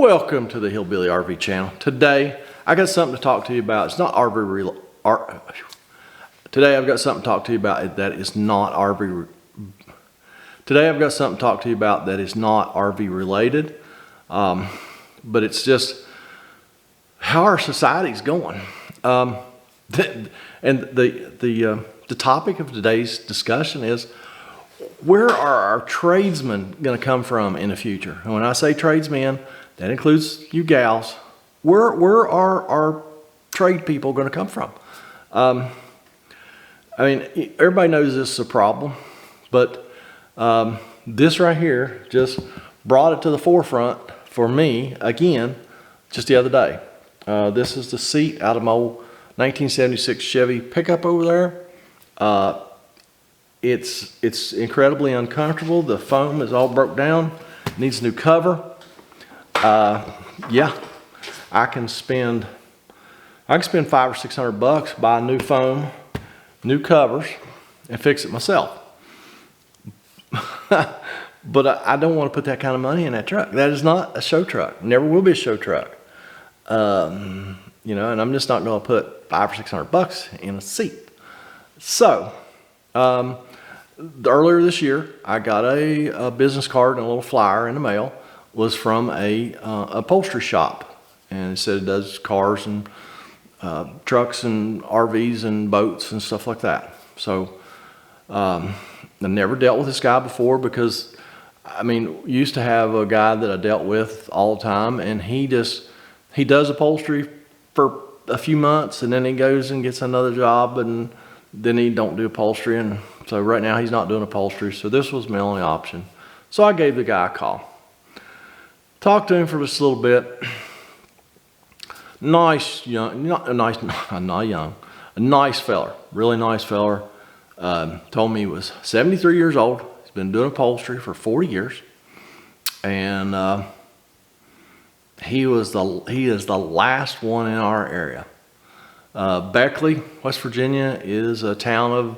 Welcome to the Hillbilly RV channel. Today, I got something to talk to you about. It's not RV Today, I've got something to talk to you about that is not RV. Today, I've got something to talk to you about that is not RV related, but it's just how our society's going. And the topic of today's discussion is, where are our tradesmen going to come from in the future? And when I say tradesmen, that includes you gals. Where are our trade people going to come from? I mean, everybody knows this is a problem, but this right here just brought it to the forefront for me again just the other day. This is the seat out of my old 1976 Chevy pickup over there. It's incredibly uncomfortable. The foam is all broke down. It needs a new cover. Yeah, I can spend $500 or $600 buy new foam, new covers, and fix it myself. But I don't want to put that kind of money in that truck. That is not a show truck. Never will be a show truck. You know, and I'm just not going to put $500 or $600 in a seat. So, earlier this year, I got a business card and a little flyer in the mail. It was from a upholstery shop, and it said it does cars and trucks and RVs and boats and stuff like that. So I never dealt with this guy before because, I mean, used to have a guy that I dealt with all the time, and he does upholstery for a few months, and then he goes and gets another job, and then he don't do upholstery. And so right now he's not doing upholstery, so this was my only option. So I gave the guy a call. Talked to him for just a little bit. Nice young, a nice feller, really nice feller. Told me he was 73 years old. He's been doing upholstery for 40 years, and he is the last one in our area. Beckley, West Virginia, is a town of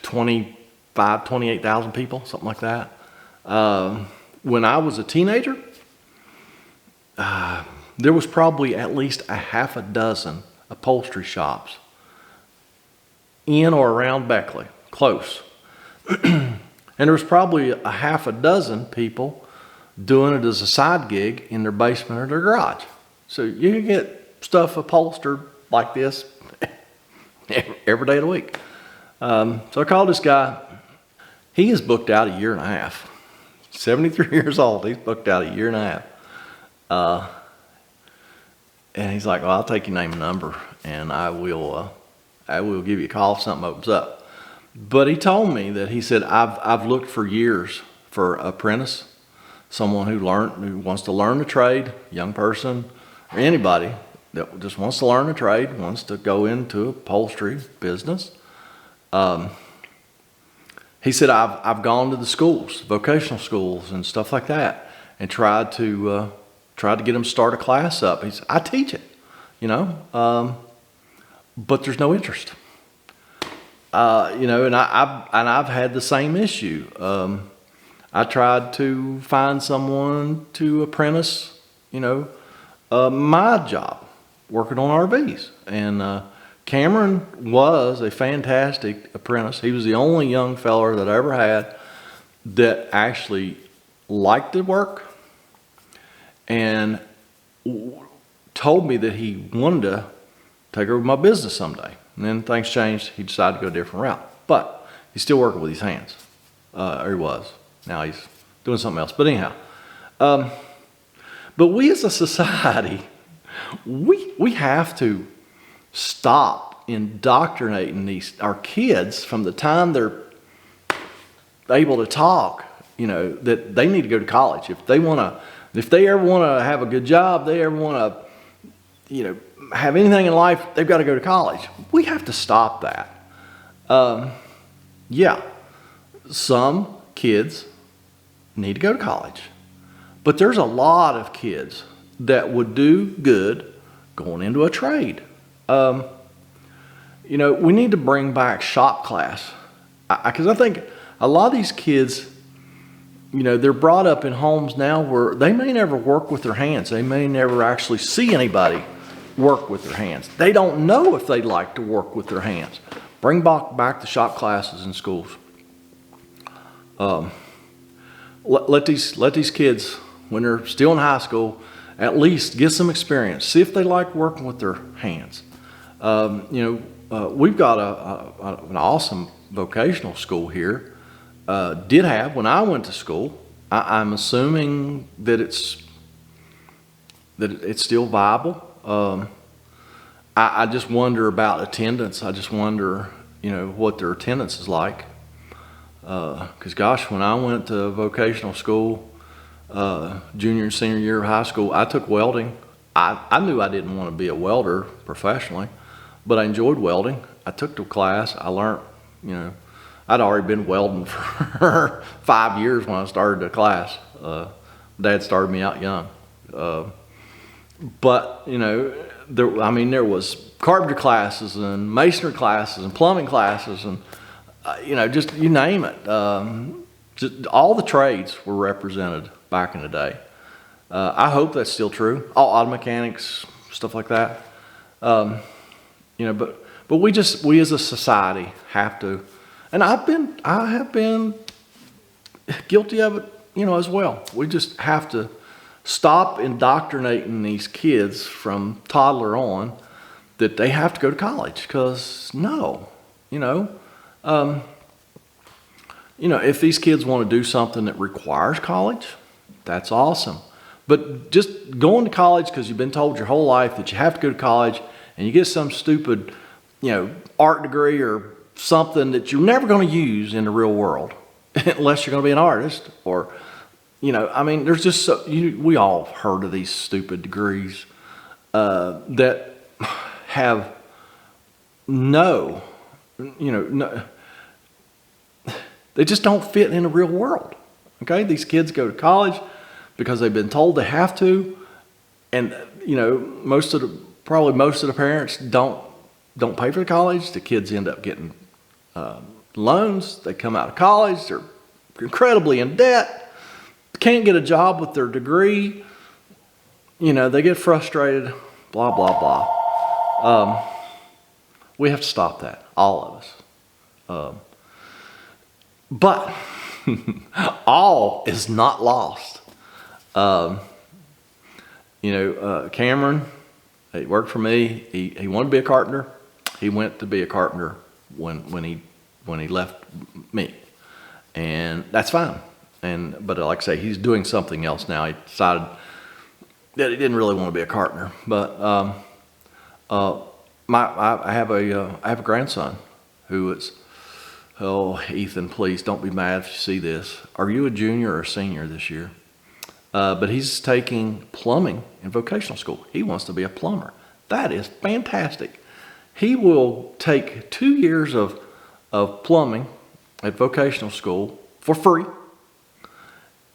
28,000 people, something like that. When I was a teenager, there was probably at least a half a dozen upholstery shops in or around Beckley, close. And there was probably a half a dozen people doing it as a side gig in their basement or their garage. So you can get stuff upholstered like this every day of the week. So I called this guy. He is booked out a year and a half. 73 years old. He's booked out a year and a half. And he's like, well, I'll take your name and number, and I will give you a call if something opens up. But he told me that, he said, I've looked for years for an apprentice, someone who wants to learn the trade, young person, or anybody that just wants to learn the trade, wants to go into upholstery business. He said, I've gone to the schools, vocational schools and stuff like that, and tried to get them to start a class up. He said, I teach it, you know, but there's no interest. You know, and I've had the same issue. I tried to find someone to apprentice, you know, my job, working on RVs, and Cameron was a fantastic apprentice. He was the only young feller that I ever had that actually liked the work and told me that he wanted to take over my business someday. And then things changed. He decided to go a different route. But he's still working with his hands. Or he was. Now he's doing something else. But anyhow. But we as a society, we have to stop indoctrinating our kids from the time they're able to talk, you know, that they need to go to college. If they ever want to have a good job, they ever want to, you know, have anything in life, they've got to go to college. We have to stop that. Yeah, some kids need to go to college, but there's a lot of kids that would do good going into a trade. You know, we need to bring back shop class, because I think a lot of these kids they're brought up in homes now where they may never work with their hands. They may never actually see anybody work with their hands. They don't know if they'd like to work with their hands. Bring back the shop classes in schools. Let these kids, when they're still in high school, at least get some experience. See if they like working with their hands. We've got an awesome vocational school here. Did have when I went to school. I'm assuming that it's still viable. I just wonder about attendance. I just wonder, what their attendance is like. Because gosh, when I went to vocational school, junior and senior year of high school, I took welding. I knew I didn't want to be a welder professionally, but I enjoyed welding. I took the class. I learned, I'd already been welding for 5 years when I started the class. Dad started me out young. But, there was carpentry classes and masonry classes and plumbing classes and, just you name it. Just all the trades were represented back in the day. I hope that's still true. All auto mechanics, stuff like that. But we as a society have to, and I have been guilty of it, as well. We just have to stop indoctrinating these kids from toddler on that they have to go to college, because if these kids want to do something that requires college, that's awesome. But just going to college because you've been told your whole life that you have to go to college and you get some stupid, art degree or something that you're never going to use in the real world unless you're going to be an artist or, there's just we all heard of these stupid degrees that have no, they just don't fit in the real world. Okay, these kids go to college because they've been told they have to, and most of the parents don't pay for the college. The kids end up getting loans. They come out of college, they're incredibly in debt, can't get a job with their degree. They get frustrated. Blah blah blah. We have to stop that, all of us. But all is not lost. Cameron, he worked for me. He wanted to be a carpenter. He went to be a carpenter when he left me, and that's fine. But like I say, he's doing something else now. He decided that he didn't really want to be a carpenter. But I have a grandson who is. Oh, Ethan, please don't be mad if you see this. Are you a junior or a senior this year? But he's taking plumbing in vocational school. He wants to be a plumber. That is fantastic. He will take 2 years of plumbing at vocational school for free.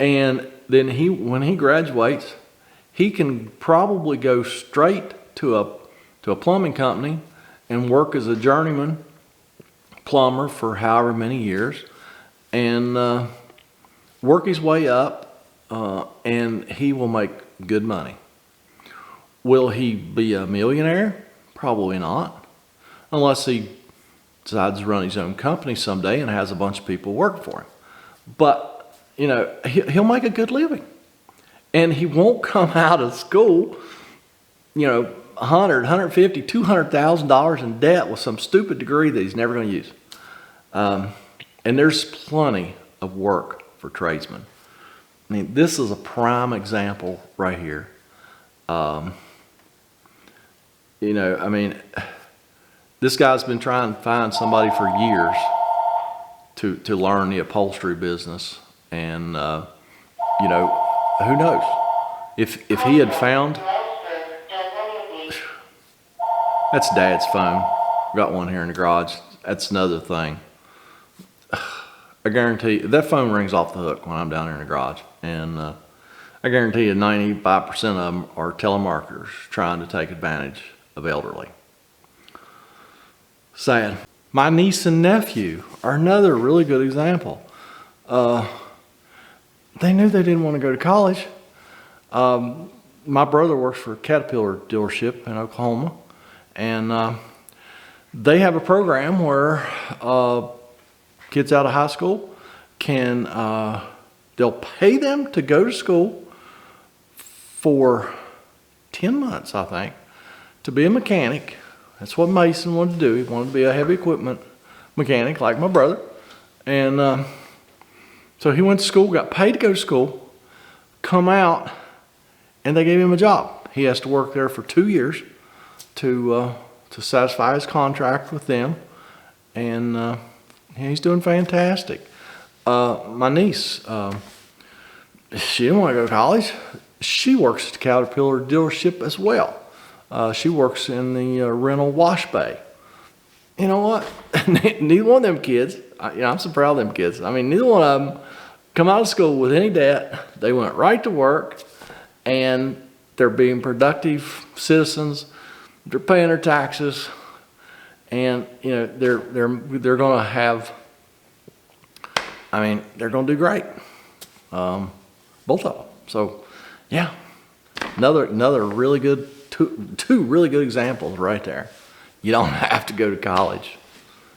And then when he graduates, he can probably go straight to a plumbing company and work as a journeyman plumber for however many years and work his way up, and he will make good money. Will he be a millionaire? Probably not, unless he decides to run his own company someday and has a bunch of people work for him. But he'll make a good living, and he won't come out of school $150,000, $200,000 in debt with some stupid degree that he's never going to use. And there's plenty of work for tradesmen. This is a prime example right here. This guy's been trying to find somebody for years to learn the upholstery business, and who knows if he had found. That's Dad's phone. Got one here in the garage. That's another thing. I guarantee that phone rings off the hook when I'm down here in the garage, and I guarantee you 95% of them are telemarketers trying to take advantage of elderly. Sad. My niece and nephew are another really good example. they knew they didn't want to go to college. My brother works for a Caterpillar dealership in Oklahoma, and they have a program where kids out of high school can, they'll pay them to go to school for 10 months, I think, to be a mechanic. That's what Mason wanted to do. He wanted to be a heavy equipment mechanic like my brother. And so he went to school, got paid to go to school, come out, and they gave him a job. He has to work there for 2 years to satisfy his contract with them. And he's doing fantastic. My niece, she didn't want to go to college. She works at the Caterpillar dealership as well. She works in the rental wash bay. You know what? Neither one of them kids, I'm so proud of them kids. I mean, neither one of them come out of school with any debt. They went right to work, and they're being productive citizens. They're paying their taxes, and they're going to have. I mean, they're going to do great. Both of them. So, yeah, another really good two really good examples right there. You don't have to go to college.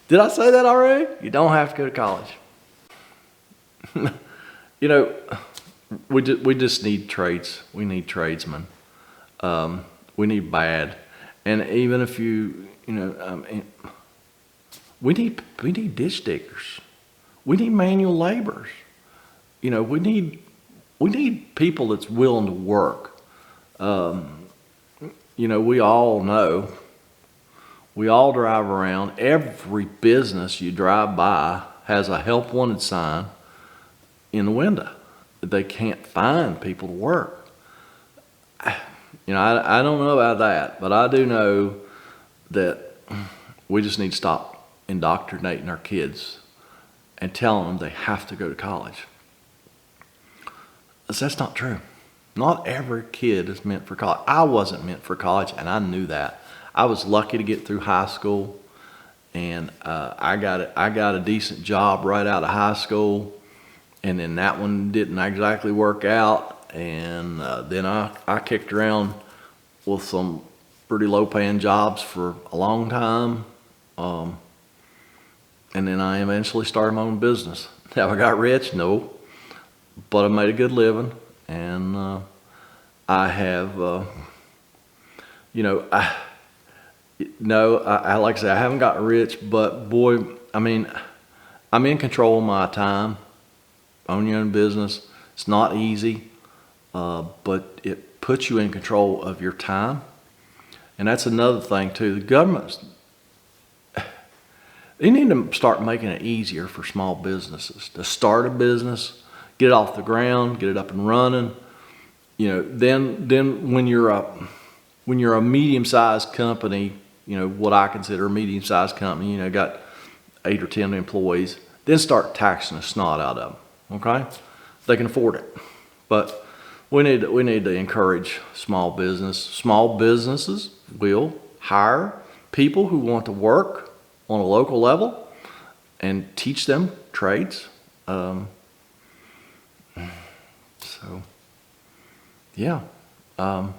Did I say that already? You don't have to go to college. We just need trades. We need tradesmen. We need bad. And even if we need ditch diggers. We need manual laborers. We need people that's willing to work. We all know. We all drive around. Every business you drive by has a help wanted sign in the window. They can't find people to work. I don't know about that, but I do know that we just need to stop indoctrinating our kids and telling them they have to go to college. That's not true. Not every kid is meant for college. I wasn't meant for college, and I knew that. I was lucky to get through high school, and I got a decent job right out of high school, and then that one didn't exactly work out, and then I kicked around with some pretty low-paying jobs for a long time, and then I eventually started my own business. Have I got rich? No, but I made a good living, and I have, like I say, I haven't gotten rich, but boy, I mean, I'm in control of my time. Own your own business. It's not easy, but it puts you in control of your time. And that's another thing too. The government, they need to start making it easier for small businesses to start a business, get it off the ground, get it up and running. Then when you're a medium-sized company, what I consider a medium-sized company, got 8 or 10 employees, then start taxing the snot out of them. Okay, they can afford it, but we need to encourage small business. Small businesses will hire people who want to work on a local level and teach them trades. Yeah, I'm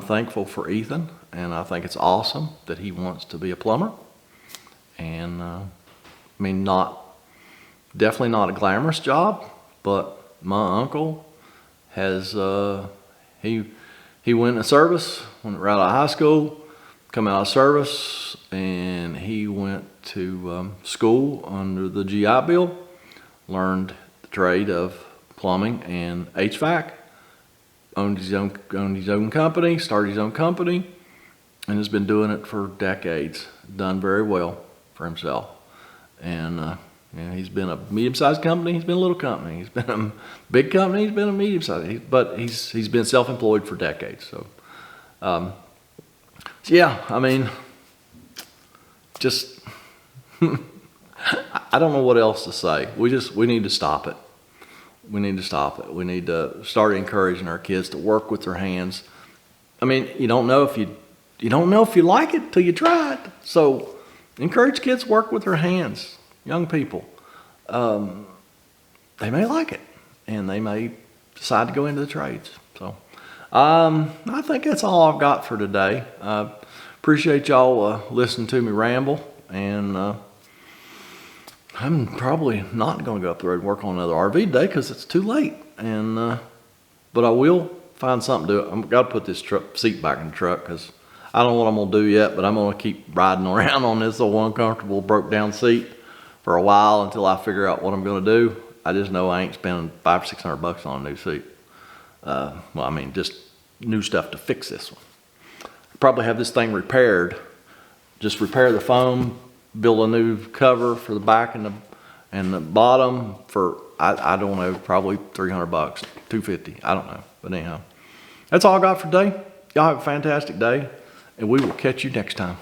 thankful for Ethan, and I think it's awesome that he wants to be a plumber. And definitely not a glamorous job, but my uncle has he went in service, went right out of high school, come out of service, and he went to school under the GI Bill, learned the trade of plumbing and HVAC, owned his own company, started his own company, and has been doing it for decades. Done very well for himself. And he's been a medium-sized company, he's been a little company, he's been a big company, he's been a medium-sized, but he's been self-employed for decades. So yeah, just I don't know what else to say. We need to stop it. We need to stop it. We need to start encouraging our kids to work with their hands. You don't know if you like it till you try it. So encourage kids to work with their hands. Young people, they may like it, and they may decide to go into the trades. So I think that's all I've got for today. Appreciate y'all listening to me ramble, and I'm probably not going to go up the road and work on another RV today because it's too late. And but I will find something to do. I've got to put this seat back in the truck because I don't know what I'm going to do yet, but I'm going to keep riding around on this little uncomfortable broke down seat for a while until I figure out what I'm going to do. I just know I ain't spending $500 or $600 on a new seat. Well, I mean, just new stuff to fix this one. Probably have this thing repaired. Just repair the foam, build a new cover for the back and the bottom for I don't know, probably $300, $250. I don't know, but anyhow, that's all I got for today. Y'all have a fantastic day, and we will catch you next time.